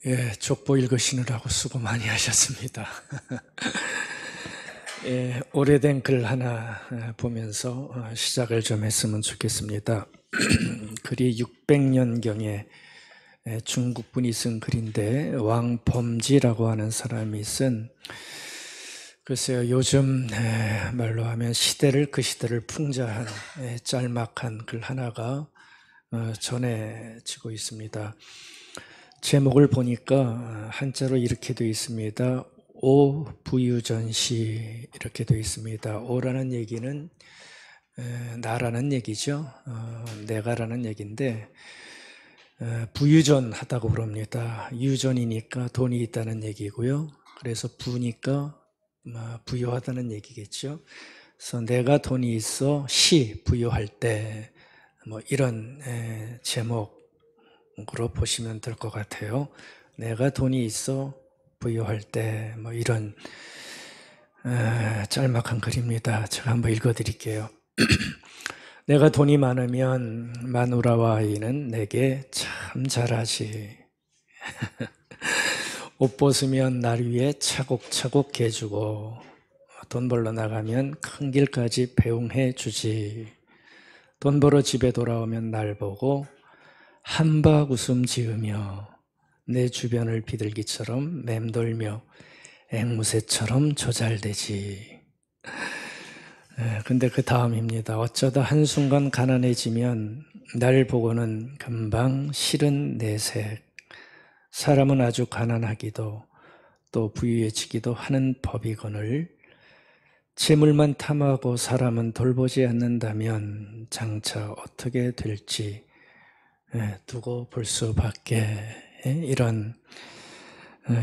예, 족보 읽으시느라고 수고 많이 하셨습니다. 예, 오래된 글 하나 보면서 시작을 좀 했으면 좋겠습니다. 글이 600년경에 중국 분이 쓴 글인데 왕범지라고 하는 사람이 쓴, 글쎄요, 요즘 말로 하면 시대를 그 시대를 풍자한 짤막한 글 하나가 전해지고 있습니다. 제목을 보니까 한자로 이렇게 되어 있습니다. 오부유전시 이렇게 되어 있습니다. 오라는 얘기는 나라는 얘기죠. 내가라는 얘기인데 부유전하다고 그럽니다. 유전이니까 돈이 있다는 얘기고요. 그래서 부니까 부유하다는 얘기겠죠. 그래서 내가 돈이 있어 부유할 때 이런 제목으로 보시면 될 것 같아요. 내가 돈이 있어 부유할 때 이런 짤막한 글입니다. 제가 한번 읽어드릴게요. 내가 돈이 많으면 마누라와 아이는 내게 참 잘하지. 옷 벗으면 날 위해 차곡차곡 개주고 돈 벌러 나가면 큰 길까지 배웅해 주지. 돈 벌어 집에 돌아오면 날 보고 한박 웃음 지으며 내 주변을 비둘기처럼 맴돌며 앵무새처럼 조잘대지. 근데 그 다음입니다. 어쩌다 한순간 가난해지면 날 보고는 금방 싫은 내색. 사람은 아주 가난하기도 또 부유해지기도 하는 법이거늘 재물만 탐하고 사람은 돌보지 않는다면 장차 어떻게 될지 두고 볼 수밖에. 이런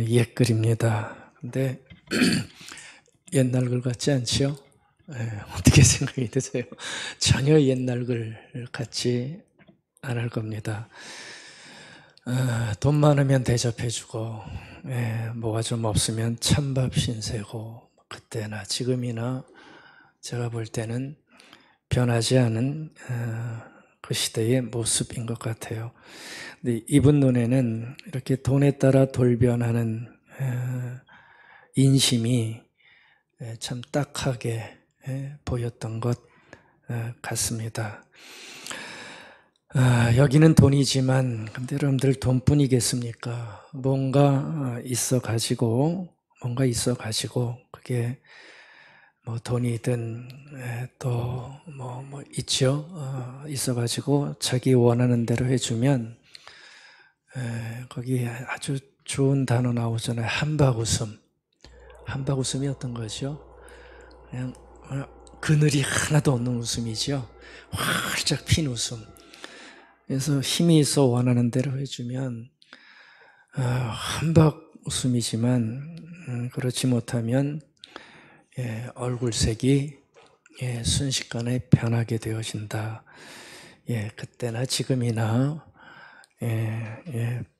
옛글입니다. 근데 옛날 글 같지 않지요? 어떻게 생각이 드세요? 전혀 옛날 글 같지 않을 겁니다. 돈 많으면 대접해주고 뭐가 좀 없으면 찬밥 신세고 그때나 지금이나 제가 볼 때는 변하지 않은 그 시대의 모습인 것 같아요. 근데 이분 눈에는 이렇게 돈에 따라 돌변하는 인심이 참 딱하게 보였던 것 같습니다. 여기는 돈이지만 근데 여러분들 돈뿐이겠습니까? 뭔가 있어 가지고 그게 돈이든 또 있죠. 있어 가지고 자기 원하는 대로 해주면 거기 아주 좋은 단어 나오잖아요. 한박웃음. 한박웃음이 어떤 거죠? 그냥 그늘이 하나도 없는 웃음이죠. 활짝 핀 웃음. 그래서 힘이 있어 원하는 대로 해주면 한박 웃음이지만 그렇지 못하면 얼굴색이 순식간에 변하게 되어진다. 그때나 지금이나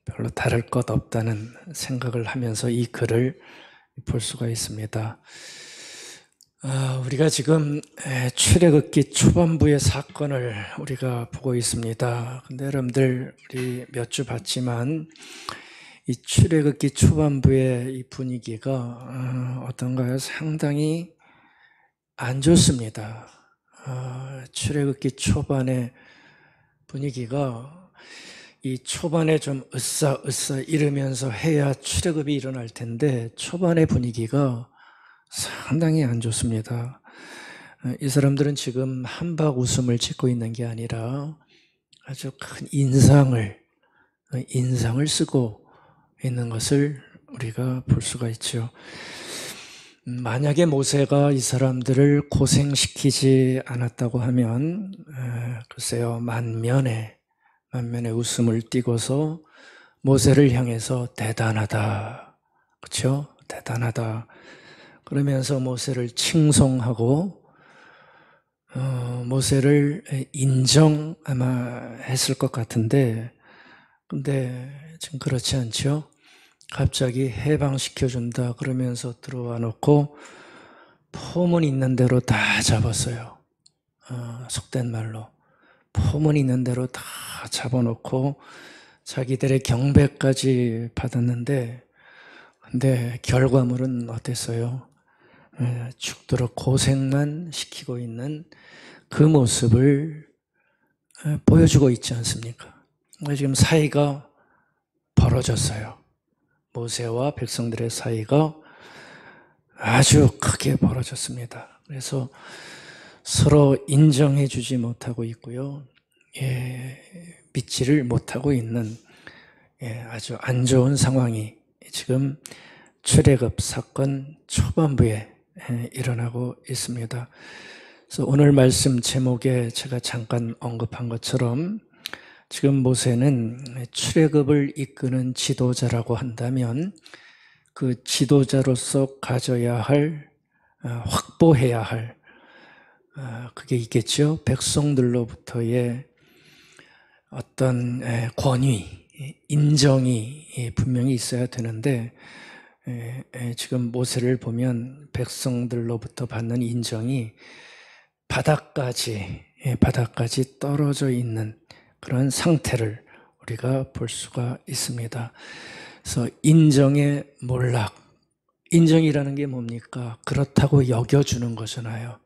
별로 다를 것 없다는 생각을 하면서 이 글을 볼 수가 있습니다. 우리가 지금 출애굽기 초반부의 사건을 우리가 보고 있습니다. 근데 여러분들 우리 몇 주 봤지만 이 출애굽기 초반부의 이 분위기가 어떤가요? 상당히 안 좋습니다. 출애굽기 초반의 분위기가 이 초반에 좀 으쌰으쌰 이러면서 해야 출애굽이 일어날 텐데 초반의 분위기가 상당히 안 좋습니다. 이 사람들은 지금 한박 웃음을 짓고 있는 게 아니라 아주 큰 인상을 쓰고 있는 것을 우리가 볼 수가 있죠. 만약에 모세가 이 사람들을 고생시키지 않았다고 하면 글쎄요, 만면에 웃음을 띠고서 모세를 향해서 대단하다, 그렇죠? 대단하다 그러면서 모세를 칭송하고 모세를 인정 아마 했을 것 같은데 근데 지금 그렇지 않죠? 갑자기 해방시켜준다 그러면서 들어와 놓고 포문 있는 대로 다 잡았어요. 속된 말로 포문 있는 대로 다 잡아놓고 자기들의 경배까지 받았는데, 근데 결과물은 어땠어요? 죽도록 고생만 시키고 있는 그 모습을 보여주고 있지 않습니까? 지금 사이가 벌어졌어요. 모세와 백성들의 사이가 아주 크게 벌어졌습니다. 그래서 서로 인정해 주지 못하고 있고요. 믿지를 못하고 있는 아주 안 좋은 상황이 지금 출애굽 사건 초반부에 일어나고 있습니다. 그래서 오늘 말씀 제목에 제가 잠깐 언급한 것처럼 지금 모세는 출애굽을 이끄는 지도자라고 한다면 그 지도자로서 가져야 할, 확보해야 할 그게 있겠죠. 백성들로부터의 어떤 권위, 인정이 분명히 있어야 되는데 지금 모세를 보면 백성들로부터 받는 인정이 바닥까지 떨어져 있는 그런 상태를 우리가 볼 수가 있습니다. 그래서 인정의 몰락, 인정이라는 게 뭡니까? 그렇다고 여겨주는 거잖아요.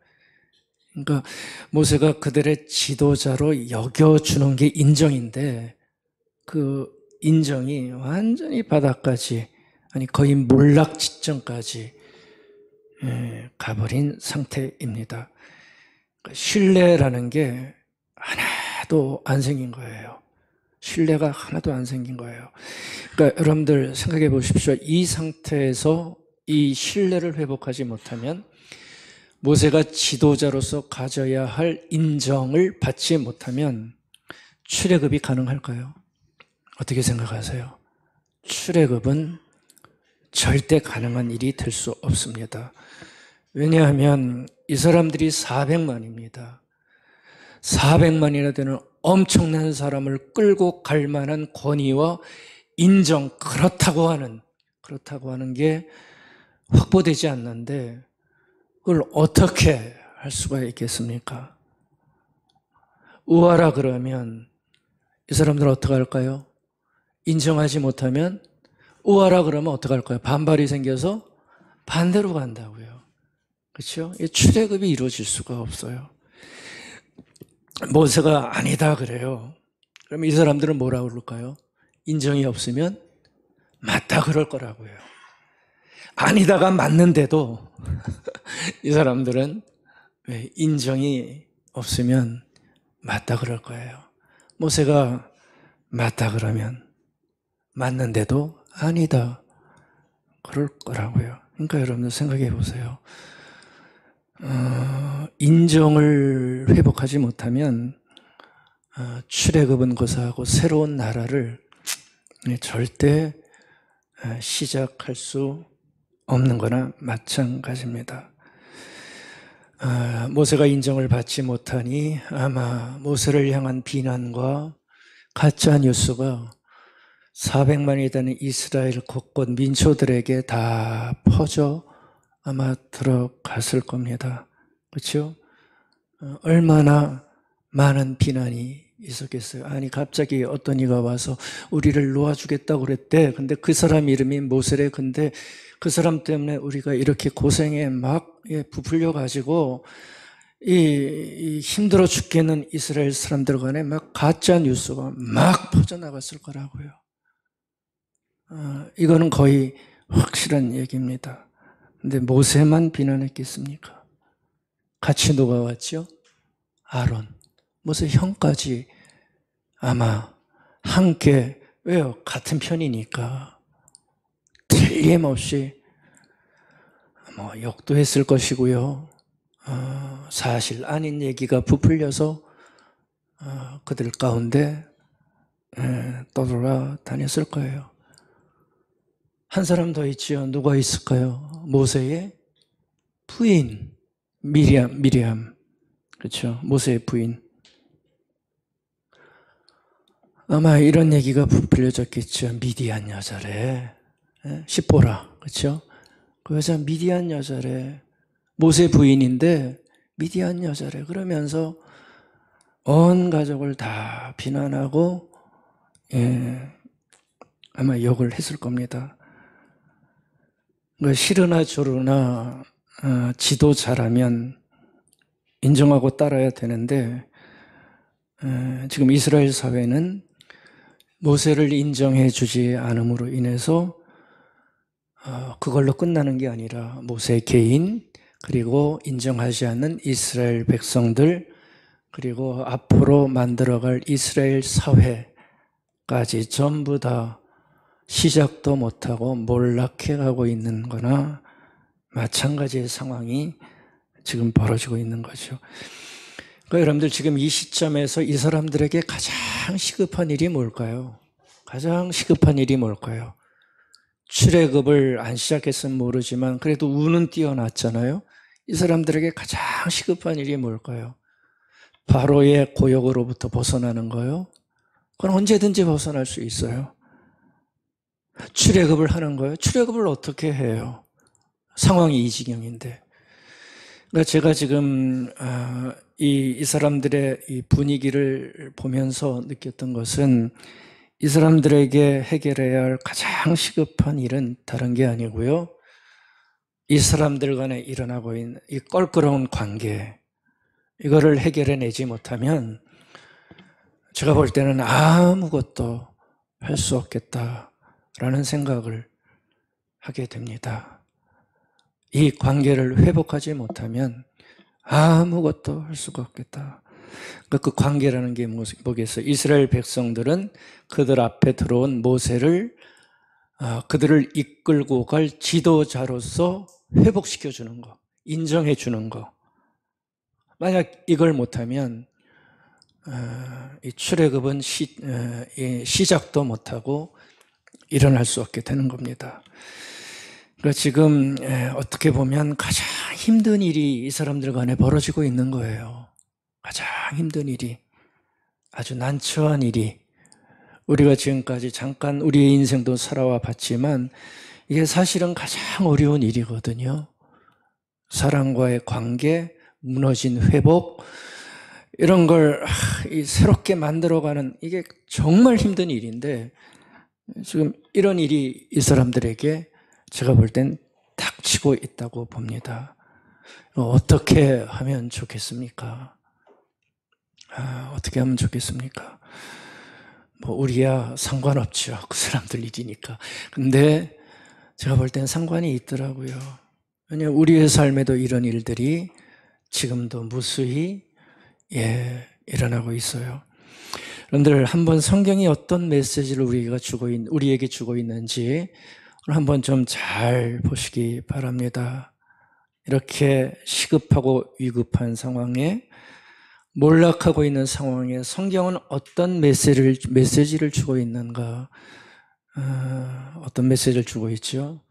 그러니까 모세가 그들의 지도자로 여겨주는 게 인정인데 그 인정이 완전히 바닥까지, 아니 거의 몰락 지점까지 가버린 상태입니다. 신뢰라는 게 하나도 안 생긴 거예요. 신뢰가 하나도 안 생긴 거예요. 그러니까 여러분들 생각해 보십시오. 이 상태에서 이 신뢰를 회복하지 못하면 모세가 지도자로서 가져야 할 인정을 받지 못하면 출애굽이 가능할까요? 어떻게 생각하세요? 출애굽은 절대 가능한 일이 될 수 없습니다. 왜냐하면 이 사람들이 400만입니다. 400만이나 되는 엄청난 사람을 끌고 갈 만한 권위와 인정, 그렇다고 하는 게 확보되지 않는데 그걸 어떻게 할 수가 있겠습니까? 우하라 그러면 이 사람들은 어떻게 할까요? 인정하지 못하면 우하라 그러면 어떻게 할까요? 반발이 생겨서 반대로 간다고요. 그렇죠? 출애굽이 이루어질 수가 없어요. 모세가 아니다 그래요. 그럼 이 사람들은 뭐라고 그럴까요? 인정이 없으면 맞다 그럴 거라고요. 아니다가 맞는데도 이 사람들은 왜 인정이 없으면 맞다 그럴 거예요. 모세가 맞다 그러면 맞는데도 아니다 그럴 거라고요. 그러니까 여러분들 생각해 보세요. 인정을 회복하지 못하면 출애굽은 고사하고 새로운 나라를 절대 시작할 수 없는 거나 마찬가지입니다. 모세가 인정을 받지 못하니 아마 모세를 향한 비난과 가짜 뉴스가 400만이 되는 이스라엘 곳곳 민초들에게 다 퍼져 아마 들어갔을 겁니다. 그렇죠? 얼마나 많은 비난이 있었겠어요. 아니 갑자기 어떤 이가 와서 우리를 놓아주겠다고 그랬대. 근데 그 사람 이름이 모세래. 근데 그 사람 때문에 우리가 이렇게 고생에 막 부풀려 가지고 이 힘들어 죽겠는 이스라엘 사람들 간에 막 가짜 뉴스가 막 퍼져나갔을 거라고요. 이거는 거의 확실한 얘기입니다. 근데 모세만 비난했겠습니까? 같이 누가 왔죠? 아론, 모세 형까지 아마 함께, 왜요? 같은 편이니까 틀림없이 욕도 했을 것이고요. 사실 아닌 얘기가 부풀려서 그들 가운데 떠돌아다녔을 거예요. 한 사람 더 있지요. 누가 있을까요? 모세의 부인 미리암. 그렇죠? 모세의 부인. 아마 이런 얘기가 부풀려졌겠죠. 미디안 여자래. 시보라. 그렇죠? 그 여자 미디안 여자래. 모세 부인인데 미디안 여자래. 그러면서 온 가족을 다 비난하고 아마 욕을 했을 겁니다. 싫으나 저르나 지도 잘하면 인정하고 따라야 되는데 지금 이스라엘 사회는 모세를 인정해 주지 않음으로 인해서 그걸로 끝나는 게 아니라 모세 개인 그리고 인정하지 않는 이스라엘 백성들 그리고 앞으로 만들어갈 이스라엘 사회까지 전부 다 시작도 못하고 몰락해 가고 있는 거나 마찬가지의 상황이 지금 벌어지고 있는 거죠. 그러니까 여러분들 지금 이 시점에서 이 사람들에게 가장 시급한 일이 뭘까요? 가장 시급한 일이 뭘까요? 출애굽을 안 시작했으면 모르지만 그래도 운은 뛰어났잖아요. 이 사람들에게 가장 시급한 일이 뭘까요? 바로의 고역으로부터 벗어나는 거요. 그건 언제든지 벗어날 수 있어요. 출애굽을 하는 거예요. 출애굽을 어떻게 해요? 상황이 이 지경인데. 그러니까 제가 지금 이 사람들의 이 분위기를 보면서 느꼈던 것은 이 사람들에게 해결해야 할 가장 시급한 일은 다른 게 아니고요. 이 사람들 간에 일어나고 있는 이 껄끄러운 관계, 이거를 해결해내지 못하면 제가 볼 때는 아무것도 할 수 없겠다라는 생각을 하게 됩니다. 이 관계를 회복하지 못하면 아무것도 할 수가 없겠다. 그 관계라는 게 뭐겠어요? 이스라엘 백성들은 그들 앞에 들어온 모세를 그들을 이끌고 갈 지도자로서 회복시켜주는 거, 인정해주는 거. 만약 이걸 못하면 이 출애굽은 시작도 못하고 일어날 수 없게 되는 겁니다. 그러니까 지금 어떻게 보면 가장 힘든 일이 이 사람들 간에 벌어지고 있는 거예요. 가장 힘든 일이, 아주 난처한 일이, 우리가 지금까지 잠깐 우리의 인생도 살아와 봤지만 이게 사실은 가장 어려운 일이거든요. 사람과의 관계, 무너진 회복, 이런 걸 새롭게 만들어가는 이게 정말 힘든 일인데 지금 이런 일이 이 사람들에게 제가 볼 땐 닥치고 있다고 봅니다. 어떻게 하면 좋겠습니까? 어떻게 하면 좋겠습니까? 뭐 우리야 상관없죠. 그 사람들 일이니까. 근데 제가 볼 땐 상관이 있더라고요. 왜냐하면 우리의 삶에도 이런 일들이 지금도 무수히 일어나고 있어요. 여러분들 한번 성경이 어떤 메시지를 우리에게 주고 있는지 한번 좀 잘 보시기 바랍니다. 이렇게 시급하고 위급한 상황에 몰락하고 있는 상황에 성경은 어떤 메시지를 주고 있는가? 어떤 메시지를 주고 있죠?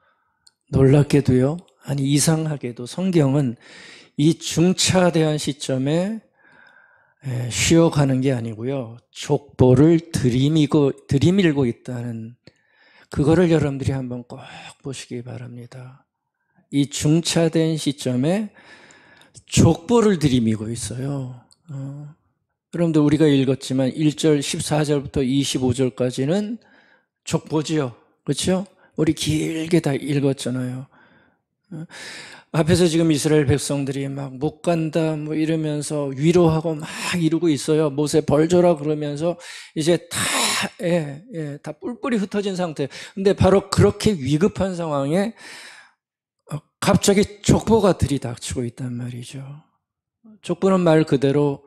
놀랍게도요, 아니 이상하게도 성경은 이 중차대한 시점에 쉬어가는 게 아니고요, 족보를 들이밀고 있다는 그거를 여러분들이 한번 꼭 보시기 바랍니다. 이 중차된 시점에 족보를 들이미고 있어요. 여러분들 우리가 읽었지만 1절 14절부터 25절까지는 족보지요. 그렇죠? 우리 길게 다 읽었잖아요. 앞에서 지금 이스라엘 백성들이 막 못 간다 뭐 이러면서 위로하고 막 이러고 있어요. 모세 벌 줘라 그러면서 이제 다 뿔뿔이 흩어진 상태. 근데 바로 그렇게 위급한 상황에 갑자기 족보가 들이닥치고 있단 말이죠. 족보는 말 그대로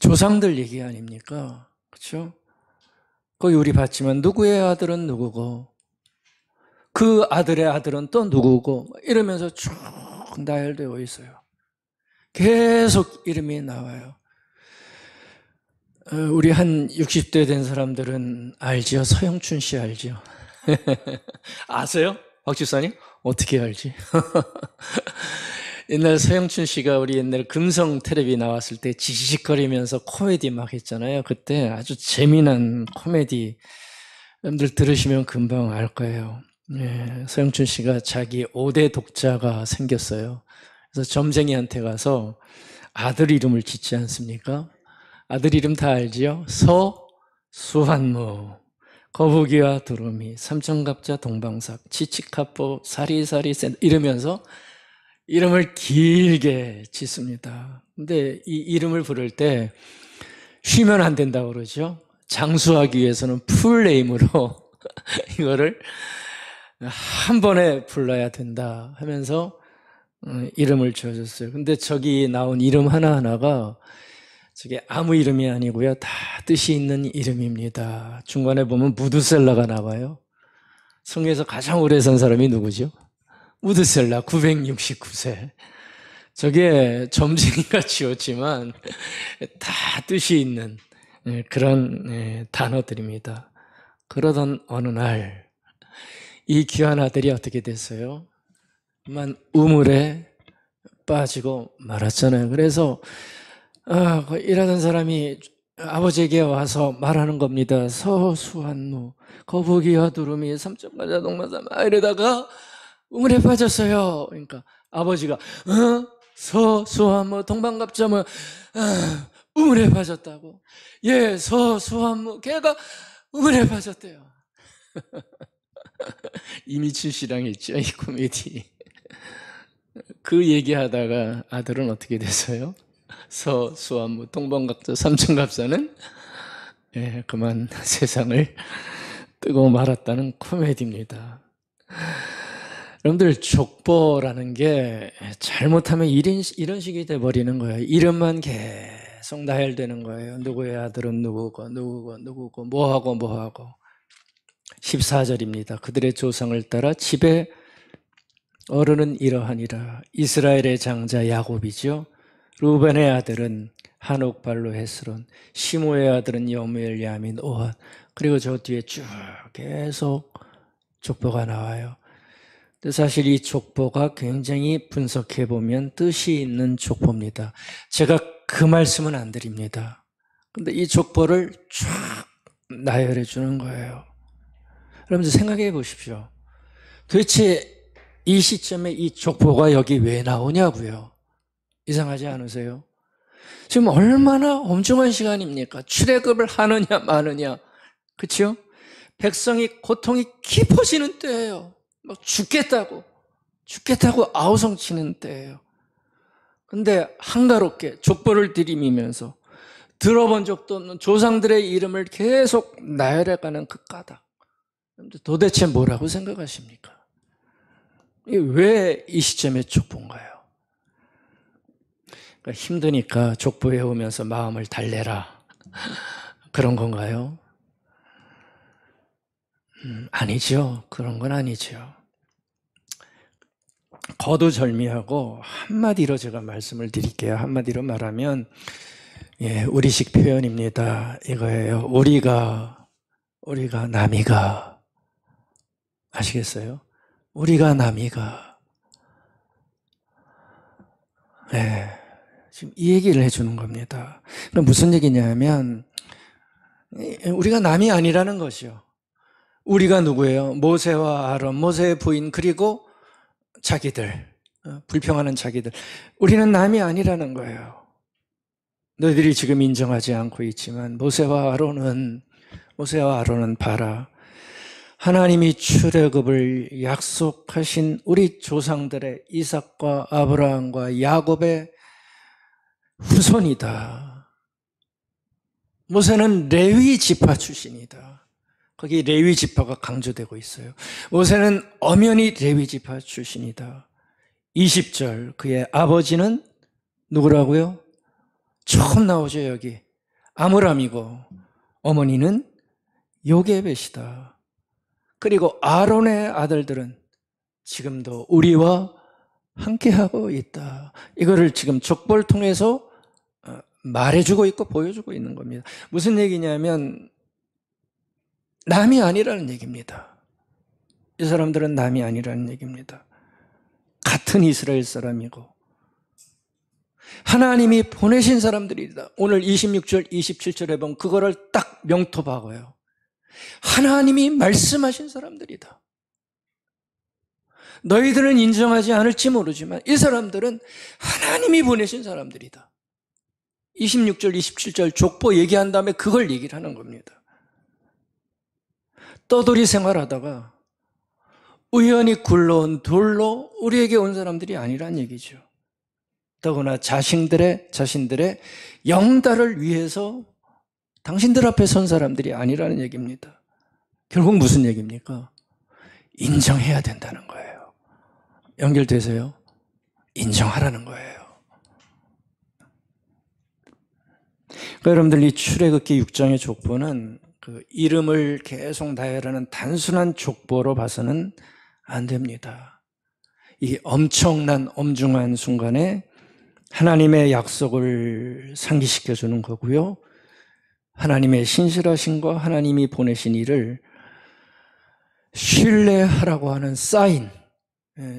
조상들 얘기 아닙니까? 그렇죠? 거기 우리 봤지만 누구의 아들은 누구고 그 아들의 아들은 또 누구고 이러면서 쭉 나열되어 있어요. 계속 이름이 나와요. 우리 한 60대 된 사람들은 알지요? 서영춘 씨 알지요? 아세요? 박 집사님? 어떻게 알지? 옛날 서영춘 씨가 우리 옛날 금성 텔레비 나왔을 때 지직거리면서 코미디 막 했잖아요. 그때 아주 재미난 코미디 여러분들 들으시면 금방 알 거예요. 서영춘 씨가 자기 5대 독자가 생겼어요. 그래서 점쟁이한테 가서 아들 이름을 짓지 않습니까? 아들 이름 다 알지요? 수한무. 거북이와 두루미, 삼천갑자, 동방삭, 치치카포, 사리사리 이러면서 이름을 길게 짓습니다. 근데 이 이름을 부를 때 쉬면 안 된다고 그러죠. 장수하기 위해서는 풀네임으로 이거를 한 번에 불러야 된다 하면서 이름을 지어줬어요. 근데 저기 나온 이름 하나하나가 저게 아무 이름이 아니고요. 다 뜻이 있는 이름입니다. 중간에 보면 무드셀라가 나와요. 성경에서 가장 오래 산 사람이 누구죠? 무드셀라 969세. 저게 점쟁이가 지었지만 다 뜻이 있는 그런 단어들입니다. 그러던 어느 날 이 귀한 아들이 어떻게 됐어요? 만 우물에 빠지고 말았잖아요. 그래서 일하던 사람이 아버지에게 와서 말하는 겁니다. 서수한무, 거북이와 두루미, 삼천가자, 동방삭 이러다가 우물에 빠졌어요. 그러니까 아버지가 서수한무, 동방갑자 우물에 빠졌다고. 예, 서수한무, 걔가 우물에 빠졌대요. 이미춘 씨랑 있죠, 이 코미디. 그 얘기하다가 아들은 어떻게 됐어요? 서수한무, 동방갑자, 삼천갑자는 그만 세상을 뜨고 말았다는 코미디입니다. 여러분들, 족보라는 게 잘못하면 이런 식이 돼버리는 거예요. 이름만 계속 나열되는 거예요. 누구의 아들은 누구고 뭐하고 14절입니다. 그들의 조상을 따라 집에 어른은 이러하니라. 이스라엘의 장자 야곱이죠. 루벤의 아들은 한옥 발로 헤스론, 시므의 아들은 여무엘 야민 오핫. 그리고 저 뒤에 쭉 계속 족보가 나와요. 근데 사실 이 족보가 굉장히 분석해 보면 뜻이 있는 족보입니다. 제가 그 말씀은 안 드립니다. 근데 이 족보를 쫙 나열해 주는 거예요. 여러분들 생각해 보십시오. 도대체 이 시점에 이 족보가 여기 왜 나오냐고요? 이상하지 않으세요? 지금 얼마나 엄중한 시간입니까? 출애굽을 하느냐 마느냐, 그렇죠? 백성이 고통이 깊어지는 때예요. 막 죽겠다고 아우성치는 때예요. 근데 한가롭게 족보를 들이미면서 들어본 적도 없는 조상들의 이름을 계속 나열해가는 그 까닭. 도대체 뭐라고 생각하십니까? 왜 이 시점에 족보인가요? 그러니까 힘드니까 족보 외우면서 마음을 달래라, 그런 건가요? 아니죠. 그런 건 아니죠. 거두절미하고 한마디로 제가 말씀을 드릴게요. 한마디로 말하면 우리식 표현입니다. 이거예요. 우리가 남이가, 아시겠어요? 우리가 남이가. 지금 이 얘기를 해주는 겁니다. 그럼 무슨 얘기냐면 우리가 남이 아니라는 것이요. 우리가 누구예요? 모세와 아론, 모세의 부인, 그리고 자기들, 불평하는 자기들. 우리는 남이 아니라는 거예요. 너희들이 지금 인정하지 않고 있지만 모세와 아론은 봐라. 하나님이 출애굽을 약속하신 우리 조상들의 이삭과 아브라함과 야곱의 후손이다. 모세는 레위 지파 출신이다. 거기 레위 지파가 강조되고 있어요. 모세는 엄연히 레위 지파 출신이다. 20절, 그의 아버지는 누구라고요? 처음 나오죠, 여기. 아므람이고 어머니는 요게벳이다. 그리고 아론의 아들들은 지금도 우리와 함께하고 있다. 이거를 지금 족보를 통해서 말해주고 있고 보여주고 있는 겁니다. 무슨 얘기냐면 남이 아니라는 얘기입니다. 이 사람들은 남이 아니라는 얘기입니다. 같은 이스라엘 사람이고 하나님이 보내신 사람들이다. 오늘 26절, 27절에 보면 그거를 딱 명토 박아요. 하나님이 말씀하신 사람들이다. 너희들은 인정하지 않을지 모르지만 이 사람들은 하나님이 보내신 사람들이다. 26절, 27절 족보 얘기한 다음에 그걸 얘기를 하는 겁니다. 떠돌이 생활하다가 우연히 굴러온 돌로 우리에게 온 사람들이 아니란 얘기죠. 더구나 자신들의 영달을 위해서 당신들 앞에 선 사람들이 아니라는 얘기입니다. 결국 무슨 얘기입니까? 인정해야 된다는 거예요. 연결되세요? 인정하라는 거예요. 그러니까 여러분들 이 출애굽기 6장의 족보는 그 이름을 계속 나열하는 단순한 족보로 봐서는 안 됩니다. 이 엄청난 엄중한 순간에 하나님의 약속을 상기시켜 주는 거고요. 하나님의 신실하심과 하나님이 보내신 일을 신뢰하라고 하는 사인,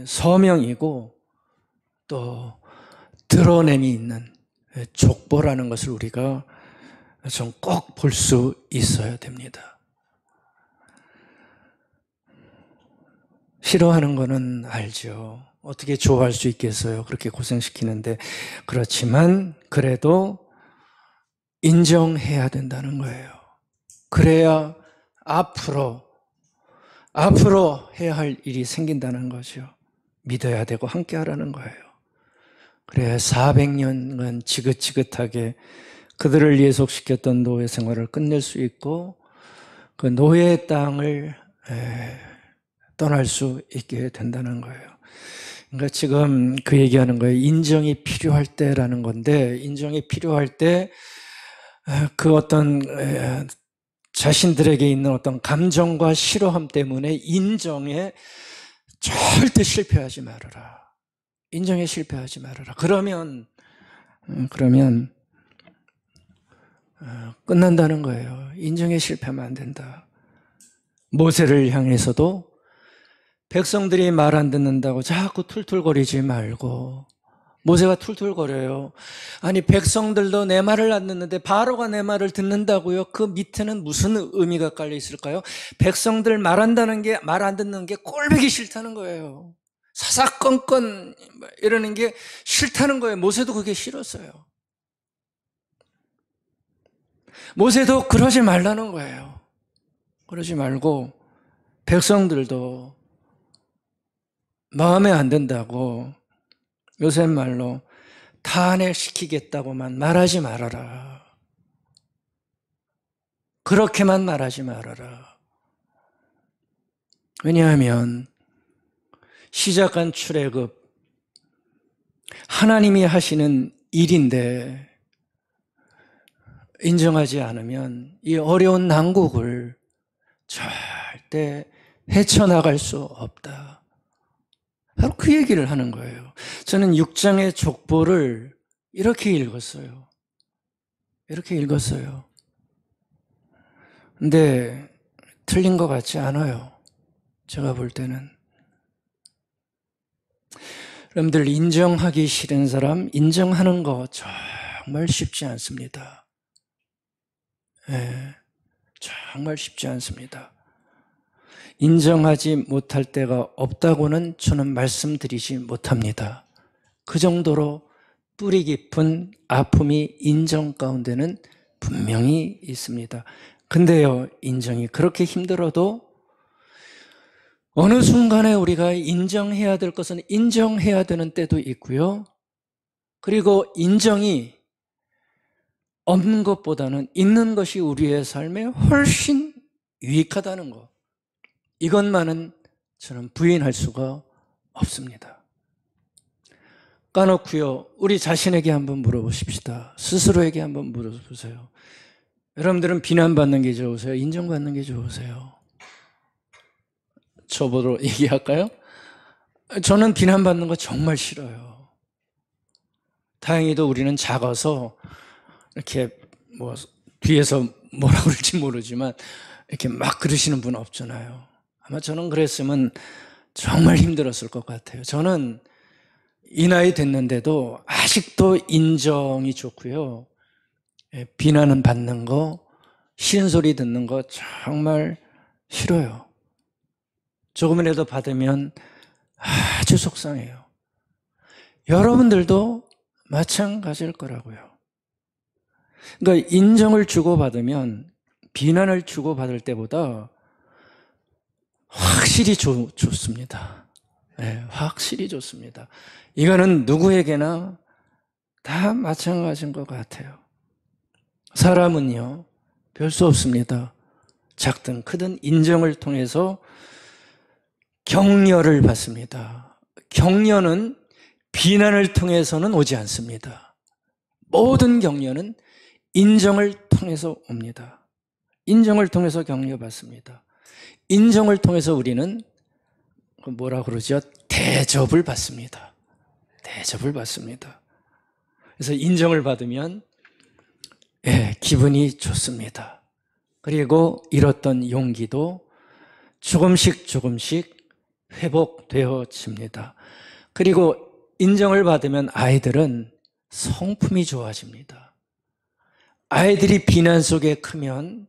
서명이고 또 드러냄이 있는 족보라는 것을 우리가 좀 꼭 볼 수 있어야 됩니다. 싫어하는 거는 알죠. 어떻게 좋아할 수 있겠어요? 그렇게 고생시키는데. 그렇지만 그래도 인정해야 된다는 거예요. 그래야 앞으로 해야 할 일이 생긴다는 거죠. 믿어야 되고 함께 하라는 거예요. 그래야 400년간 지긋지긋하게 그들을 예속시켰던 노예 생활을 끝낼 수 있고 그 노예의 땅을 떠날 수 있게 된다는 거예요. 그러니까 지금 그 얘기하는 거예요. 인정이 필요할 때라는 건데, 인정이 필요할 때 그 어떤 자신들에게 있는 어떤 감정과 싫어함 때문에 인정에 절대 실패하지 말아라. 인정에 실패하지 말아라. 그러면 끝난다는 거예요. 인정에 실패하면 안 된다. 모세를 향해서도 백성들이 말 안 듣는다고 자꾸 툴툴거리지 말고, 모세가 툴툴거려요. 아니 백성들도 내 말을 안 듣는데 바로가 내 말을 듣는다고요? 그 밑에는 무슨 의미가 깔려 있을까요? 백성들 말 안 듣는 게 꼴보기 싫다는 거예요. 사사건건 이러는 게 싫다는 거예요. 모세도 그게 싫었어요. 모세도 그러지 말라는 거예요. 그러지 말고 백성들도 마음에 안 든다고 요새 말로 탄핵시키겠다고만 말하지 말아라. 그렇게만 말하지 말아라. 왜냐하면 시작한 출애굽 하나님이 하시는 일인데 인정하지 않으면 이 어려운 난국을 절대 헤쳐나갈 수 없다. 바로 그 얘기를 하는 거예요. 저는 6장의 족보를 이렇게 읽었어요. 근데 틀린 것 같지 않아요. 제가 볼 때는. 여러분들 인정하기 싫은 사람 인정하는 거 정말 쉽지 않습니다. 정말 쉽지 않습니다. 인정하지 못할 때가 없다고는 저는 말씀드리지 못합니다. 그 정도로 뿌리 깊은 아픔이 인정 가운데는 분명히 있습니다. 근데요, 인정이 그렇게 힘들어도 어느 순간에 우리가 인정해야 될 것은 인정해야 되는 때도 있고요. 그리고 인정이 없는 것보다는 있는 것이 우리의 삶에 훨씬 유익하다는 것. 이것만은 저는 부인할 수가 없습니다. 까놓고요, 우리 자신에게 한번 물어보십시다. 스스로에게 한번 물어보세요. 여러분들은 비난받는 게 좋으세요? 인정받는 게 좋으세요? 저보러 얘기할까요? 저는 비난받는 거 정말 싫어요. 다행히도 우리는 작아서 이렇게 뭐 뒤에서 뭐라 그럴지 모르지만 이렇게 막 그러시는 분 없잖아요. 아마 저는 그랬으면 정말 힘들었을 것 같아요. 저는 이 나이 됐는데도 아직도 인정이 좋고요. 비난은 받는 거, 싫은 소리 듣는 거 정말 싫어요. 조금이라도 받으면 아주 속상해요. 여러분들도 마찬가지일 거라고요. 그러니까 인정을 주고받으면 비난을 주고받을 때보다 확실히 좋습니다. 네, 확실히 좋습니다. 이거는 누구에게나 다 마찬가지인 것 같아요. 사람은요, 별 수 없습니다. 작든 크든 인정을 통해서 격려를 받습니다. 격려는 비난을 통해서는 오지 않습니다. 모든 격려는 인정을 통해서 옵니다. 인정을 통해서 격려받습니다. 인정을 통해서 우리는 뭐라 그러죠? 대접을 받습니다. 대접을 받습니다. 그래서 인정을 받으면 기분이 좋습니다. 그리고 잃었던 용기도 조금씩 회복되어집니다. 그리고 인정을 받으면 아이들은 성품이 좋아집니다. 아이들이 비난 속에 크면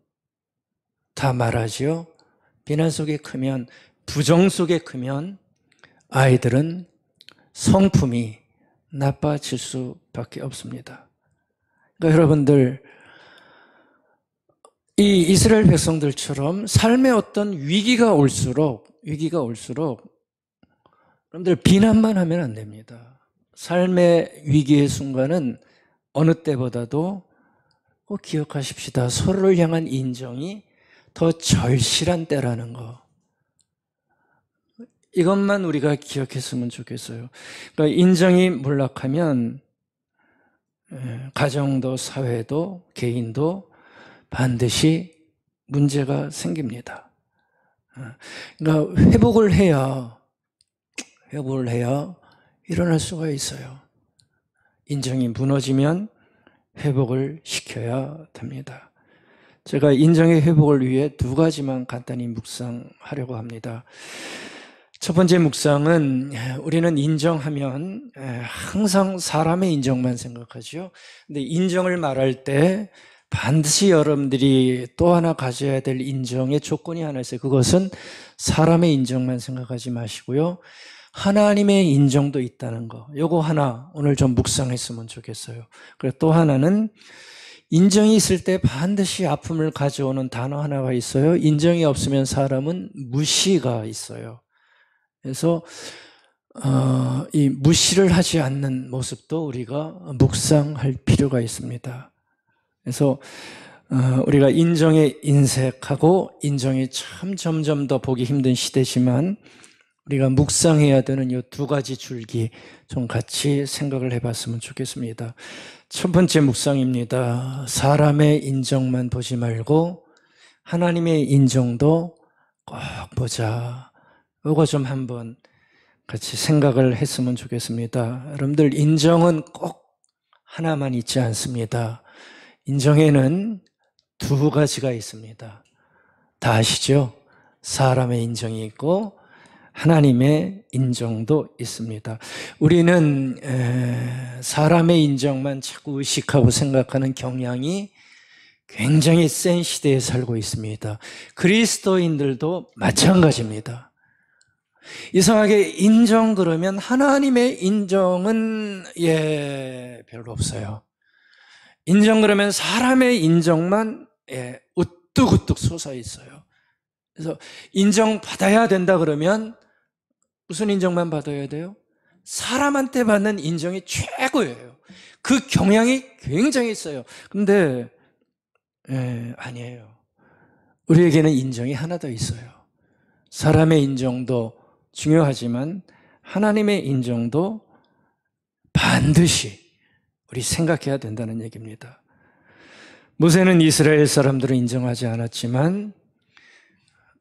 다 말하죠. 비난 속에 크면, 부정 속에 크면 아이들은 성품이 나빠질 수밖에 없습니다. 그러니까 여러분들, 이 이스라엘 백성들처럼 삶의 어떤 위기가 올수록 여러분들 비난만 하면 안 됩니다. 삶의 위기의 순간은 어느 때보다도 꼭 기억하십시다. 서로를 향한 인정이 더 절실한 때라는 거. 이것만 우리가 기억했으면 좋겠어요. 그러니까 인정이 몰락하면 가정도 사회도 개인도 반드시 문제가 생깁니다. 그러니까 회복을 해야 일어날 수가 있어요. 인정이 무너지면 회복을 시켜야 됩니다. 제가 인정의 회복을 위해 두 가지만 간단히 묵상하려고 합니다. 첫 번째 묵상은, 우리는 인정하면 항상 사람의 인정만 생각하죠. 근데 인정을 말할 때 반드시 여러분들이 또 하나 가져야 될 인정의 조건이 하나 있어요. 그것은 사람의 인정만 생각하지 마시고요, 하나님의 인정도 있다는 거. 요거 하나 오늘 좀 묵상했으면 좋겠어요. 그리고 또 하나는, 인정이 있을 때 반드시 아픔을 가져오는 단어 하나가 있어요. 인정이 없으면 사람은 무시가 있어요. 그래서 이 무시를 하지 않는 모습도 우리가 묵상할 필요가 있습니다. 그래서 우리가 인정에 인색하고 인정이 참 점점 더 보기 힘든 시대지만 우리가 묵상해야 되는 이 두 가지 줄기 좀 같이 생각을 해봤으면 좋겠습니다. 첫 번째 묵상입니다. 사람의 인정만 보지 말고 하나님의 인정도 꼭 보자. 이거 좀 한번 같이 생각을 했으면 좋겠습니다. 여러분들, 인정은 꼭 하나만 있지 않습니다. 인정에는 두 가지가 있습니다. 다 아시죠? 사람의 인정이 있고 하나님의 인정도 있습니다. 우리는 사람의 인정만 자꾸 의식하고 생각하는 경향이 굉장히 센 시대에 살고 있습니다. 그리스도인들도 마찬가지입니다. 이상하게 인정 그러면 하나님의 인정은 별로 없어요. 인정 그러면 사람의 인정만 우뚝우뚝 솟아 있어요. 그래서 인정받아야 된다 그러면 무슨 인정만 받아야 돼요? 사람한테 받는 인정이 최고예요. 그 경향이 굉장히 있어요. 근데 아니에요. 우리에게는 인정이 하나 더 있어요. 사람의 인정도 중요하지만 하나님의 인정도 반드시 우리 생각해야 된다는 얘기입니다. 모세는 이스라엘 사람들을 인정하지 않았지만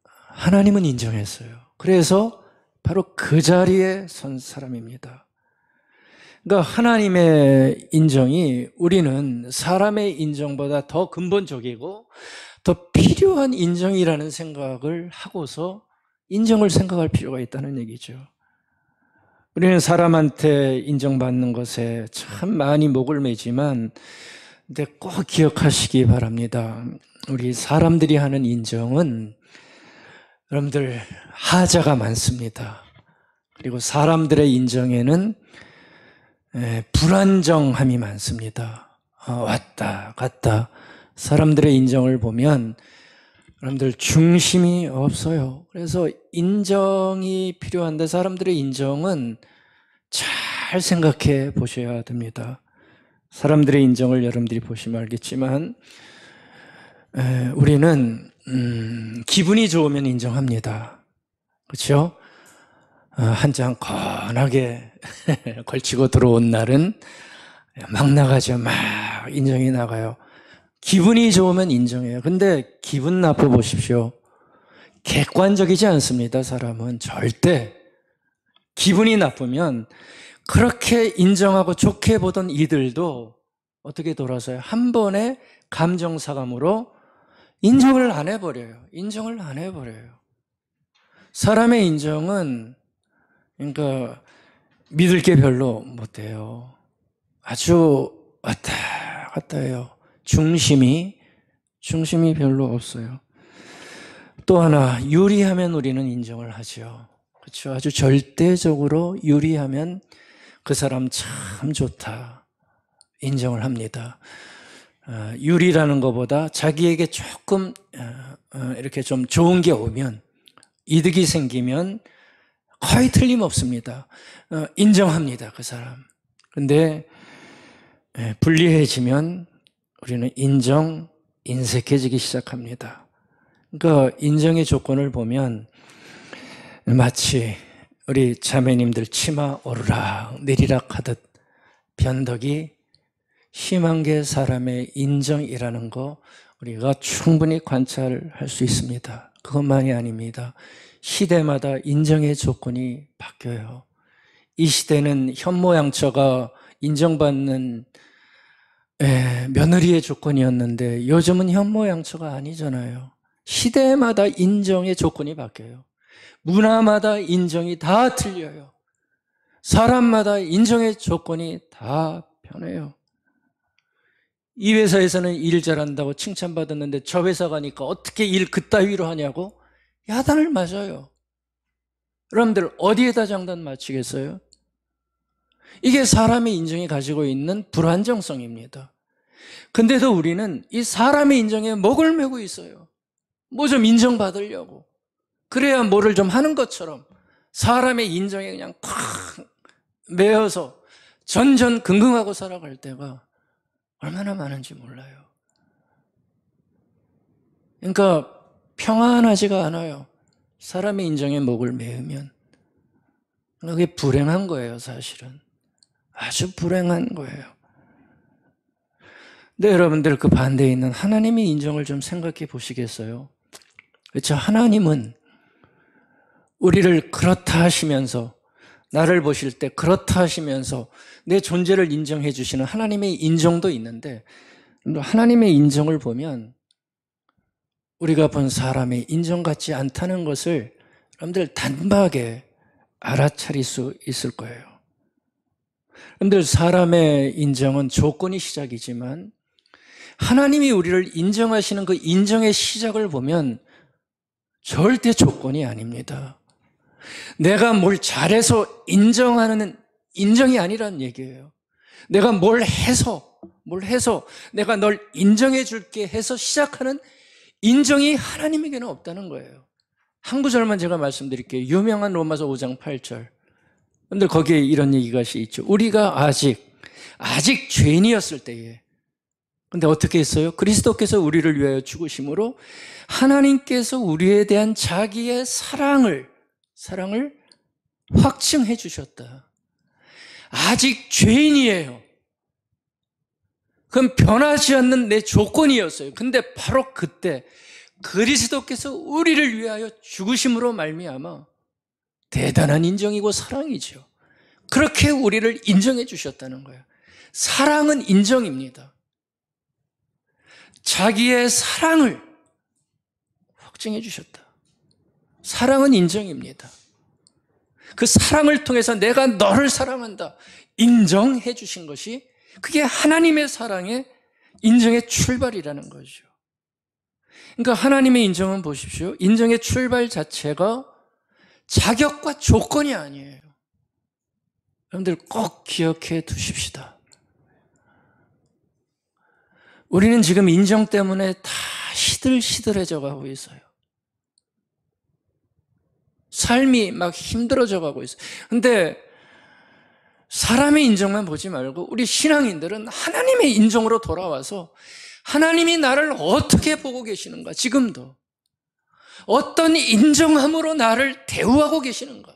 하나님은 인정했어요. 그래서 바로 그 자리에 선 사람입니다. 그러니까 하나님의 인정이 우리는 사람의 인정보다 더 근본적이고 더 필요한 인정이라는 생각을 하고서 인정을 생각할 필요가 있다는 얘기죠. 우리는 사람한테 인정받는 것에 참 많이 목을 매지만 근데 꼭 기억하시기 바랍니다. 우리 사람들이 하는 인정은 여러분들 하자가 많습니다. 그리고 사람들의 인정에는 불안정함이 많습니다. 왔다 갔다. 사람들의 인정을 보면 여러분들 중심이 없어요. 그래서 인정이 필요한데 사람들의 인정은 잘 생각해 보셔야 됩니다. 사람들의 인정을 여러분들이 보시면 알겠지만 우리는 기분이 좋으면 인정합니다. 그렇죠? 한 장 건하게 걸치고 들어온 날은 막 나가죠. 막 인정이 나가요. 기분이 좋으면 인정해요. 근데 기분 나빠 보십시오. 객관적이지 않습니다. 사람은 절대. 기분이 나쁘면 그렇게 인정하고 좋게 보던 이들도 어떻게 돌아서요? 한 번에 감정사감으로 인정을 안 해버려요. 인정을 안 해버려요. 사람의 인정은 그러니까 믿을 게 별로 못 돼요. 아주 왔다 갔다 해요. 중심이 별로 없어요. 또 하나, 유리하면 우리는 인정을 하죠. 그렇죠? 아주 절대적으로 유리하면 그 사람 참 좋다. 인정을 합니다. 유리라는 것보다 자기에게 조금 이렇게 좀 좋은 게 오면, 이득이 생기면 거의 틀림없습니다. 인정합니다. 그 사람. 근데 불리해지면 우리는 인색해지기 시작합니다. 그러니까 인정의 조건을 보면 마치 우리 자매님들 치마 오르락 내리락 하듯 변덕이 심한 게 사람의 인정이라는 거 우리가 충분히 관찰할 수 있습니다. 그것만이 아닙니다. 시대마다 인정의 조건이 바뀌어요. 이 시대는 현모양처가 인정받는 며느리의 조건이었는데 요즘은 현모양처가 아니잖아요. 시대마다 인정의 조건이 바뀌어요. 문화마다 인정이 다 틀려요. 사람마다 인정의 조건이 다 변해요. 이 회사에서는 일 잘한다고 칭찬받았는데 저 회사 가니까 어떻게 일 그따위로 하냐고 야단을 맞아요. 여러분들 어디에다 장단 맞추겠어요? 이게 사람의 인정이 가지고 있는 불안정성입니다. 근데도 우리는 이 사람의 인정에 목을 메고 있어요. 뭐 좀 인정받으려고. 그래야 뭐를 좀 하는 것처럼 사람의 인정에 그냥 콱 매여서 전전긍긍하고 살아갈 때가 얼마나 많은지 몰라요. 그러니까 평안하지가 않아요. 사람의 인정에 목을 메으면. 그게 불행한 거예요, 사실은. 아주 불행한 거예요. 근데 여러분들 그 반대에 있는 하나님의 인정을 좀 생각해 보시겠어요? 그렇죠? 하나님은 우리를 그렇다 하시면서 나를 보실 때 그렇다 하시면서 내 존재를 인정해 주시는 하나님의 인정도 있는데 하나님의 인정을 보면 우리가 본 사람의 인정 같지 않다는 것을 여러분들 단박에 알아차릴 수 있을 거예요. 여러분들 사람의 인정은 조건이 시작이지만 하나님이 우리를 인정하시는 그 인정의 시작을 보면 절대 조건이 아닙니다. 내가 뭘 잘해서 인정하는 인정이 아니라는 얘기예요. 내가 뭘 해서 내가 널 인정해 줄게 해서 시작하는 인정이 하나님에게는 없다는 거예요. 한 구절만 제가 말씀드릴게요. 유명한 로마서 5장 8절. 근데 거기에 이런 얘기가 있죠. 우리가 아직 죄인이었을 때에 근데 어떻게 했어요? 그리스도께서 우리를 위하여 죽으심으로 하나님께서 우리에 대한 자기의 사랑을 확증해 주셨다. 아직 죄인이에요. 그건 변하지 않는 내 조건이었어요. 근데 바로 그때 그리스도께서 우리를 위하여 죽으심으로 말미암아 대단한 인정이고 사랑이죠. 그렇게 우리를 인정해 주셨다는 거예요. 사랑은 인정입니다. 자기의 사랑을 확증해 주셨다. 사랑은 인정입니다. 그 사랑을 통해서 내가 너를 사랑한다 인정해 주신 것이 그게 하나님의 사랑의 인정의 출발이라는 거죠. 그러니까 하나님의 인정은 보십시오. 인정의 출발 자체가 자격과 조건이 아니에요. 여러분들 꼭 기억해 두십시다. 우리는 지금 인정 때문에 다 시들시들해져 가고 있어요. 삶이 막 힘들어져 가고 있어요. 근데 사람의 인정만 보지 말고 우리 신앙인들은 하나님의 인정으로 돌아와서 하나님이 나를 어떻게 보고 계시는가, 지금도 어떤 인정함으로 나를 대우하고 계시는가,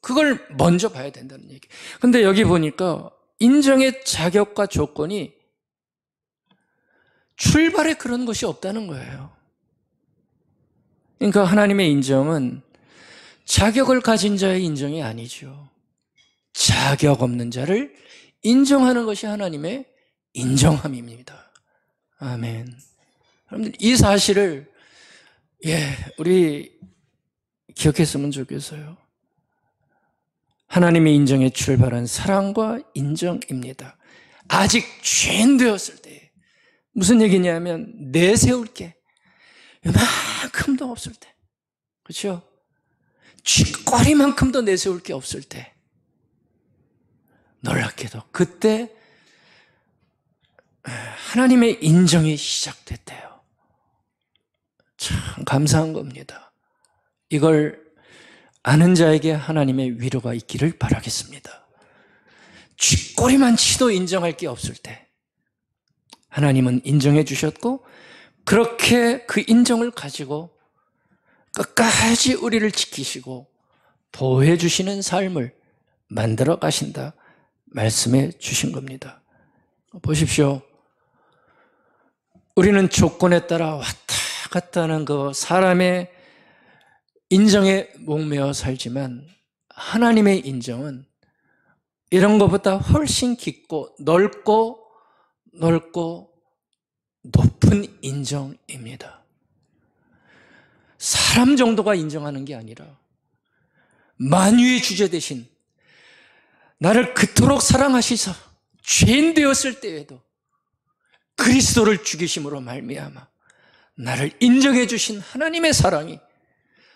그걸 먼저 봐야 된다는 얘기. 근데 여기 보니까 인정의 자격과 조건이 출발에 그런 것이 없다는 거예요. 그러니까 하나님의 인정은 자격을 가진 자의 인정이 아니죠. 자격 없는 자를 인정하는 것이 하나님의 인정함입니다. 아멘. 여러분들 이 사실을 우리 기억했으면 좋겠어요. 하나님의 인정에 출발한 사랑과 인정입니다. 아직 죄인 되었을 때, 무슨 얘기냐면 내세울 게 이만큼도 없을 때, 그렇죠? 쥐꼬리만큼도 내세울 게 없을 때, 놀랍게도 그때 하나님의 인정이 시작됐대요. 참 감사한 겁니다. 이걸 아는 자에게 하나님의 위로가 있기를 바라겠습니다. 쥐꼬리만 치도 인정할 게 없을 때 하나님은 인정해 주셨고, 그렇게 그 인정을 가지고 끝까지 우리를 지키시고 보호해 주시는 삶을 만들어 가신다 말씀해 주신 겁니다. 보십시오. 우리는 조건에 따라 왔다 갔다 하는 그 사람의 인정에 목매어 살지만, 하나님의 인정은 이런 것보다 훨씬 깊고 넓고 높은 인정입니다. 사람 정도가 인정하는 게 아니라 만유의 주제 대신 나를 그토록 사랑하시사 죄인 되었을 때에도 그리스도를 죽이심으로 말미암아 나를 인정해 주신 하나님의 사랑이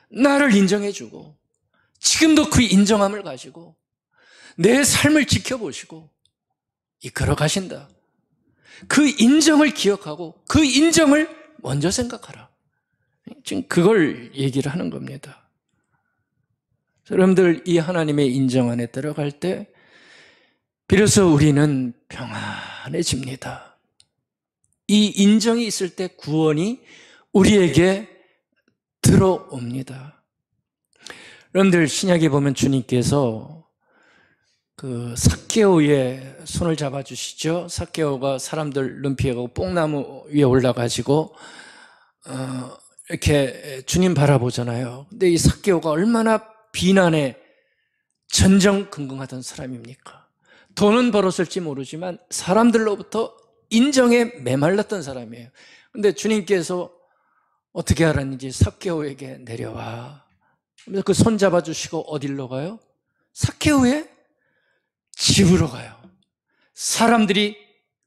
나를 인정해 주고, 지금도 그 인정함을 가지고 내 삶을 지켜보시고 이끌어 가신다. 그 인정을 기억하고 그 인정을 먼저 생각하라. 지금 그걸 얘기를 하는 겁니다. 여러분들, 이 하나님의 인정 안에 들어갈 때 비로소 우리는 평안해집니다. 이 인정이 있을 때 구원이 우리에게 들어옵니다. 여러분들, 신약에 보면 주님께서 그 삭개오의 손을 잡아주시죠. 삭개오가 사람들 눈피해가고 뽕나무 위에 올라가지고 이렇게 주님 바라보잖아요. 근데 이 삭개오가 얼마나 비난에 전전긍긍하던 사람입니까? 돈은 벌었을지 모르지만 사람들로부터 인정에 메말랐던 사람이에요. 근데 주님께서 어떻게 하라는지 삭개오에게 내려와. 그래서 그 손 잡아주시고 어디로 가요? 삭개오의 집으로 가요. 사람들이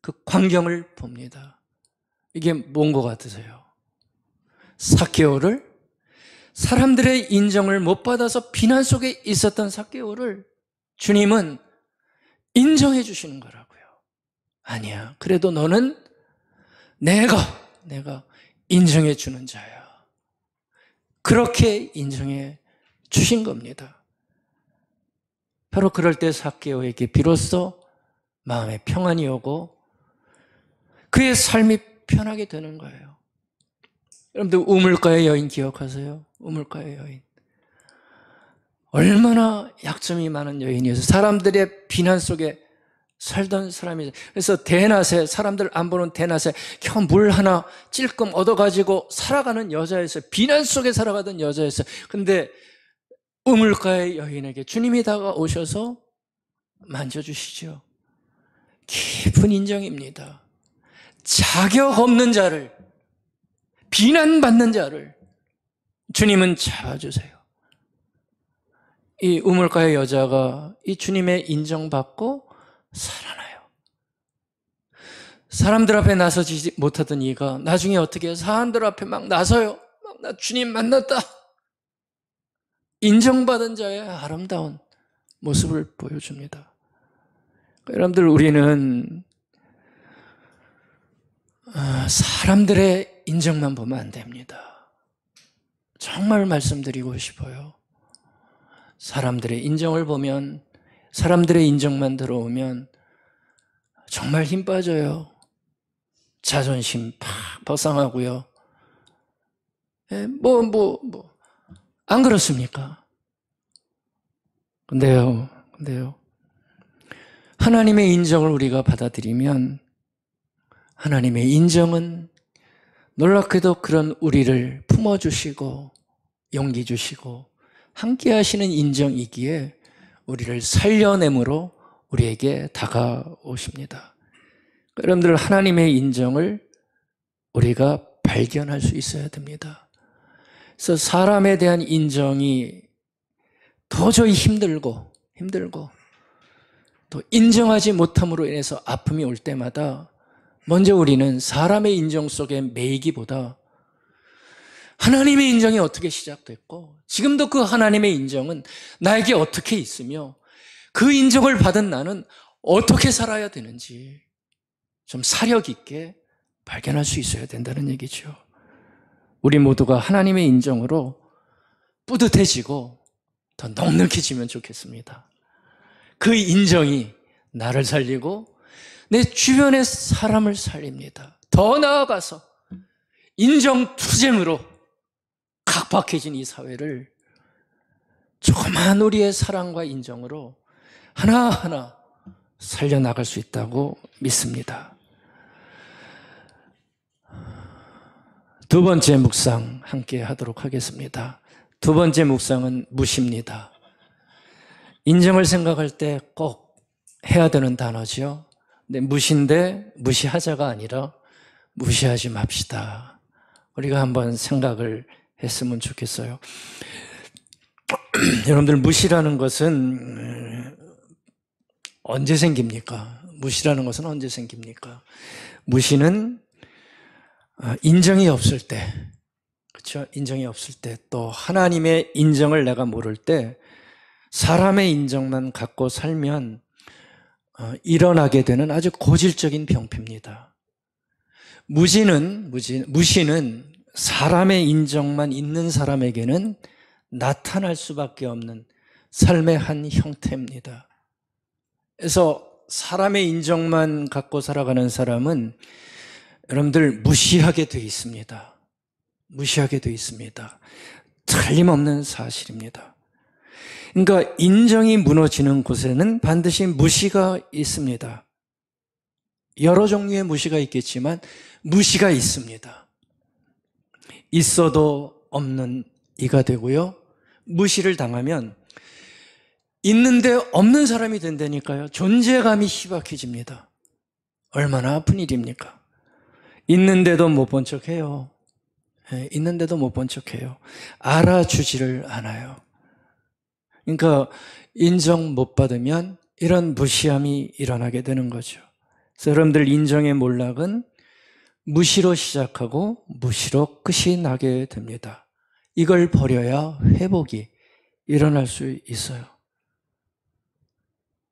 그 광경을 봅니다. 이게 뭔 것 같으세요? 삭개오를, 사람들의 인정을 못 받아서 비난 속에 있었던 삭개오를 주님은 인정해 주시는 거라고요. 아니야, 그래도 너는 내가 인정해 주는 자야. 그렇게 인정해 주신 겁니다. 바로 그럴 때 삭개오에게 비로소 마음에 평안이 오고 그의 삶이 편하게 되는 거예요. 여러분들, 우물가의 여인 기억하세요? 우물가의 여인. 얼마나 약점이 많은 여인이어서 사람들의 비난 속에 살던 사람이죠. 그래서 대낮에, 사람들 안 보는 대낮에 겨우 물 하나 찔끔 얻어가지고 살아가는 여자였어요. 비난 속에 살아가던 여자였어요. 근데 우물가의 여인에게 주님이 다가오셔서 만져주시죠. 깊은 인정입니다. 자격 없는 자를, 비난받는 자를 주님은 잡아주세요. 이 우물가의 여자가 이 주님의 인정받고 살아나요. 사람들 앞에 나서지 못하던 이가 나중에 어떻게 해서 사람들 앞에 막 나서요. 막 나 주님 만났다. 인정받은 자의 아름다운 모습을 보여줍니다. 여러분들, 우리는 사람들의 인정만 보면 안 됩니다. 정말 말씀드리고 싶어요. 사람들의 인정을 보면, 사람들의 인정만 들어오면 정말 힘 빠져요. 자존심 팍 벗상하고요. 안 그렇습니까? 근데요. 하나님의 인정을 우리가 받아들이면 하나님의 인정은 놀랍게도 그런 우리를 품어주시고 용기 주시고 함께 하시는 인정이기에 우리를 살려내므로 우리에게 다가오십니다. 여러분들, 하나님의 인정을 우리가 발견할 수 있어야 됩니다. 그래서 사람에 대한 인정이 도저히 힘들고 또 인정하지 못함으로 인해서 아픔이 올 때마다 먼저 우리는 사람의 인정 속에 매이기보다 하나님의 인정이 어떻게 시작됐고 지금도 그 하나님의 인정은 나에게 어떻게 있으며 그 인정을 받은 나는 어떻게 살아야 되는지 좀 사력 있게 발견할 수 있어야 된다는 얘기죠. 우리 모두가 하나님의 인정으로 뿌듯해지고 더 넉넉해지면 좋겠습니다. 그 인정이 나를 살리고 내 주변의 사람을 살립니다. 더 나아가서 인정투쟁으로 각박해진 이 사회를 조그만 우리의 사랑과 인정으로 하나하나 살려나갈 수 있다고 믿습니다. 두 번째 묵상 함께 하도록 하겠습니다. 두 번째 묵상은 무시입니다. 인정을 생각할 때 꼭 해야 되는 단어죠. 근데 무시인데 무시하자가 아니라 무시하지 맙시다. 우리가 한번 생각을 했으면 좋겠어요. 여러분들, 무시라는 것은 언제 생깁니까? 무시라는 것은 언제 생깁니까? 무시는 인정이 없을 때, 그렇죠? 인정이 없을 때, 또 하나님의 인정을 내가 모를 때 사람의 인정만 갖고 살면 일어나게 되는 아주 고질적인 병폐입니다. 무시는 사람의 인정만 있는 사람에게는 나타날 수밖에 없는 삶의 한 형태입니다. 그래서 사람의 인정만 갖고 살아가는 사람은 여러분들 무시하게 돼 있습니다. 무시하게 돼 있습니다. 틀림없는 사실입니다. 그러니까 인정이 무너지는 곳에는 반드시 무시가 있습니다. 여러 종류의 무시가 있겠지만 무시가 있습니다. 있어도 없는 이가 되고요. 무시를 당하면 있는데 없는 사람이 된다니까요. 존재감이 희박해집니다. 얼마나 아픈 일입니까? 있는데도 못 본 척해요. 있는데도 못 본 척해요. 알아주지를 않아요. 그러니까 인정 못 받으면 이런 무시함이 일어나게 되는 거죠. 그래서 여러분들, 인정의 몰락은 무시로 시작하고 무시로 끝이 나게 됩니다. 이걸 버려야 회복이 일어날 수 있어요.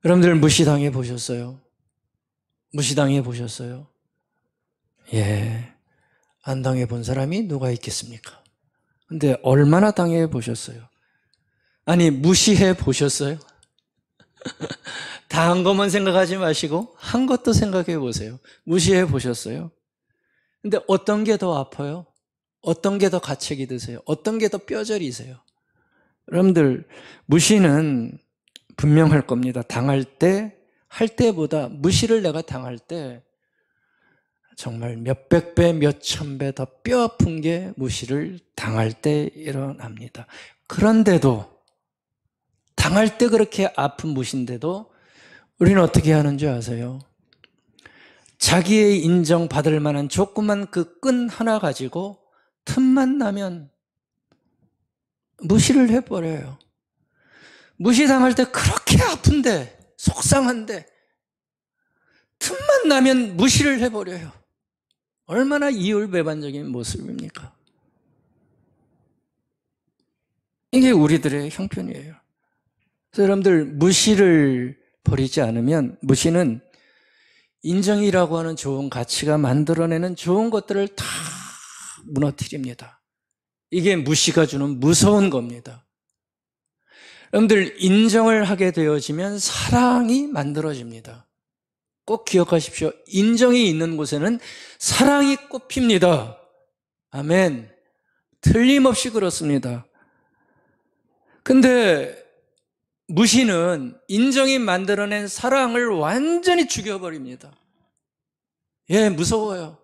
여러분들, 무시당해 보셨어요? 무시당해 보셨어요? 예, 안 당해 본 사람이 누가 있겠습니까? 근데 얼마나 당해 보셨어요? 아니, 무시해 보셨어요? 당한 것만 생각하지 마시고 한 것도 생각해 보세요. 무시해 보셨어요? 근데 어떤 게 더 아파요? 어떤 게 더 가책이 드세요? 어떤 게 더 뼈저리세요? 여러분들, 무시는 분명할 겁니다. 당할 때, 할 때보다 무시를 내가 당할 때 정말 몇백 배, 몇천 배 더 뼈아픈 게 무시를 당할 때 일어납니다. 그런데도, 당할 때 그렇게 아픈 무시인데도 우리는 어떻게 하는 줄 아세요? 자기의 인정받을 만한 조그만 그 끈 하나 가지고 틈만 나면 무시를 해버려요. 무시당할 때 그렇게 아픈데, 속상한데 틈만 나면 무시를 해버려요. 얼마나 이율배반적인 모습입니까? 이게 우리들의 형편이에요. 그래서 여러분들, 무시를 버리지 않으면, 무시는 인정이라고 하는 좋은 가치가 만들어내는 좋은 것들을 다 무너뜨립니다. 이게 무시가 주는 무서운 겁니다. 여러분들, 인정을 하게 되어지면 사랑이 만들어집니다. 꼭 기억하십시오. 인정이 있는 곳에는 사랑이 꽃핍니다. 아멘. 틀림없이 그렇습니다. 근데 무시는 인정이 만들어낸 사랑을 완전히 죽여버립니다. 예, 무서워요.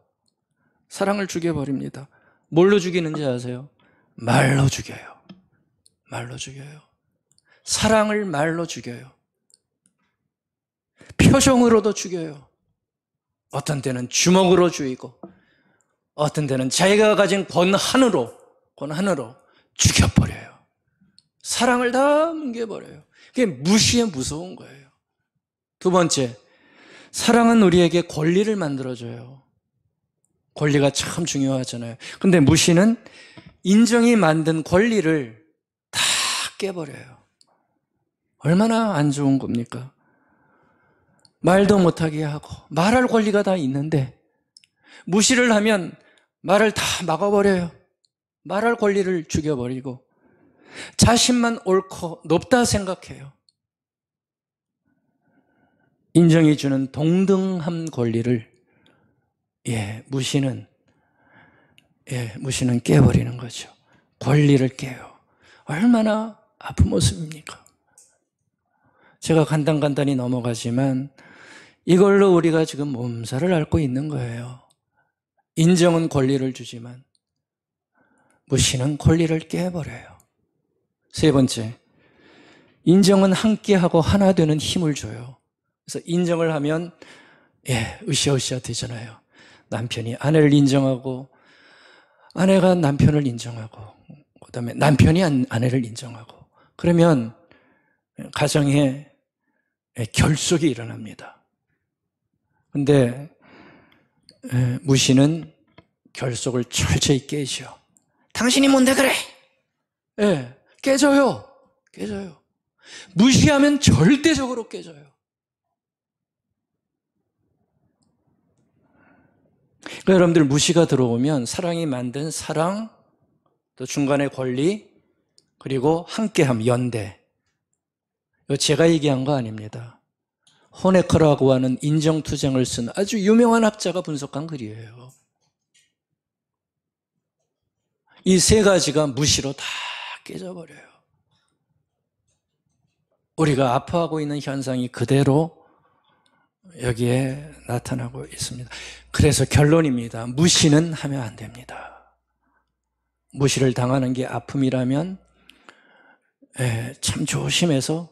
사랑을 죽여버립니다. 뭘로 죽이는지 아세요? 말로 죽여요. 말로 죽여요. 사랑을 말로 죽여요. 표정으로도 죽여요. 어떤 때는 주먹으로 죽이고, 어떤 때는 자기가 가진 권한으로 죽여버려요. 사랑을 다 뭉개버려요. 그게 무시에 무서운 거예요. 두 번째, 사랑은 우리에게 권리를 만들어줘요. 권리가 참 중요하잖아요. 근데 무시는 인정이 만든 권리를 다 깨버려요. 얼마나 안 좋은 겁니까? 말도 못하게 하고 말할 권리가 다 있는데 무시를 하면 말을 다 막아버려요. 말할 권리를 죽여버리고 자신만 옳고 높다 생각해요. 인정이 주는 동등한 권리를 무시는 깨버리는 거죠. 권리를 깨요. 얼마나 아픈 모습입니까? 제가 간단히 넘어가지만 이걸로 우리가 지금 몸살을 앓고 있는 거예요. 인정은 권리를 주지만 무시는 권리를 깨버려요. 세 번째, 인정은 함께하고 하나 되는 힘을 줘요. 그래서 인정을 하면 으쌰으쌰 되잖아요. 남편이 아내를 인정하고 아내가 남편을 인정하고 그다음에 남편이 아내를 인정하고 그러면 가정에 결속이 일어납니다. 근데 무시는 결속을 철저히 깨죠. 당신이 뭔데 그래? 깨져요. 무시하면 절대적으로 깨져요. 그러니까 여러분들 무시가 들어오면 사랑이 만든 사랑, 또 중간에 권리, 그리고 함께함, 연대. 이거 제가 얘기한 거 아닙니다. 호네커라고 하는 인정투쟁을 쓴 아주 유명한 학자가 분석한 글이에요. 이 세 가지가 무시로 다 깨져버려요. 우리가 아파하고 있는 현상이 그대로 여기에 나타나고 있습니다. 그래서 결론입니다. 무시는 하면 안 됩니다. 무시를 당하는 게 아픔이라면 참 조심해서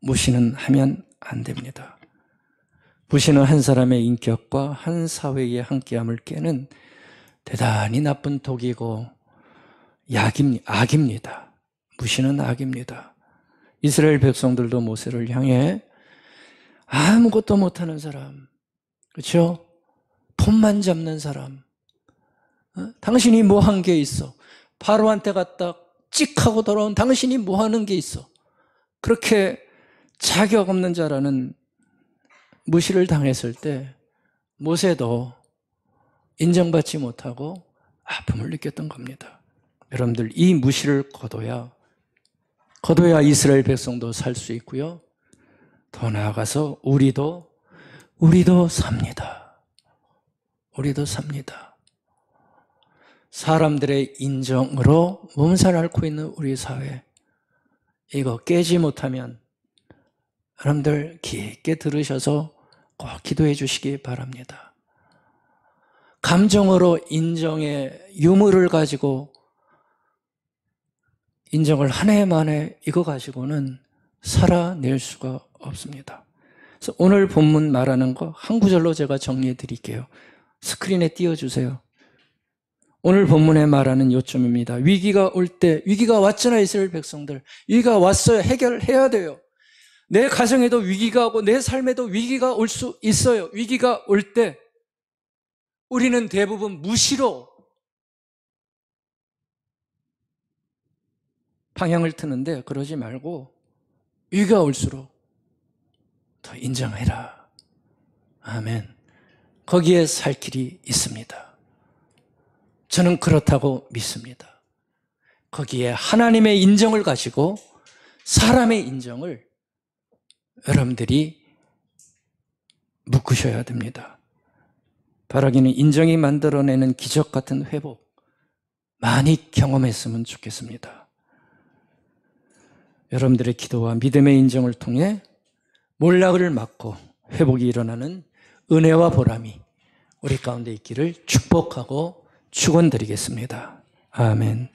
무시는 하면 안 됩니다. 무시는 한 사람의 인격과 한 사회의 함께함을 깨는 대단히 나쁜 독이고 악입니다. 무시는 악입니다. 이스라엘 백성들도 모세를 향해 아무것도 못하는 사람, 그렇죠? 폰만 잡는 사람, 당신이 뭐 한 게 있어? 바로한테 갔다 찍 하고 돌아온 당신이 뭐 하는 게 있어? 그렇게 자격 없는 자라는 무시를 당했을 때 모세도 인정받지 못하고 아픔을 느꼈던 겁니다. 여러분들, 이 무시를 거둬야 이스라엘 백성도 살 수 있고요. 더 나아가서 우리도 삽니다. 우리도 삽니다. 사람들의 인정으로 몸살 앓고 있는 우리 사회, 이거 깨지 못하면 여러분들 깊게 들으셔서 꼭 기도해 주시기 바랍니다. 감정으로 인정의 유무를 가지고 인정을 한 해 만에 이거 가지고는 살아낼 수가 없습니다. 그래서 오늘 본문 말하는 거 한 구절로 제가 정리해 드릴게요. 스크린에 띄워주세요. 오늘 본문에 말하는 요점입니다. 위기가 올 때, 위기가 왔잖아요, 이스라엘 백성들. 위기가 왔어요. 해결해야 돼요. 내 가정에도 위기가 오고 내 삶에도 위기가 올 수 있어요. 위기가 올 때 우리는 대부분 무시로 방향을 트는데 그러지 말고 위기가 올수록 더 인정해라. 아멘. 거기에 살 길이 있습니다. 저는 그렇다고 믿습니다. 거기에 하나님의 인정을 가지고 사람의 인정을 여러분들이 묶으셔야 됩니다. 바라기는 인정이 만들어내는 기적 같은 회복 많이 경험했으면 좋겠습니다. 여러분들의 기도와 믿음의 인정을 통해 몰락을 막고 회복이 일어나는 은혜와 보람이 우리 가운데 있기를 축복하고 축원드리겠습니다. 아멘.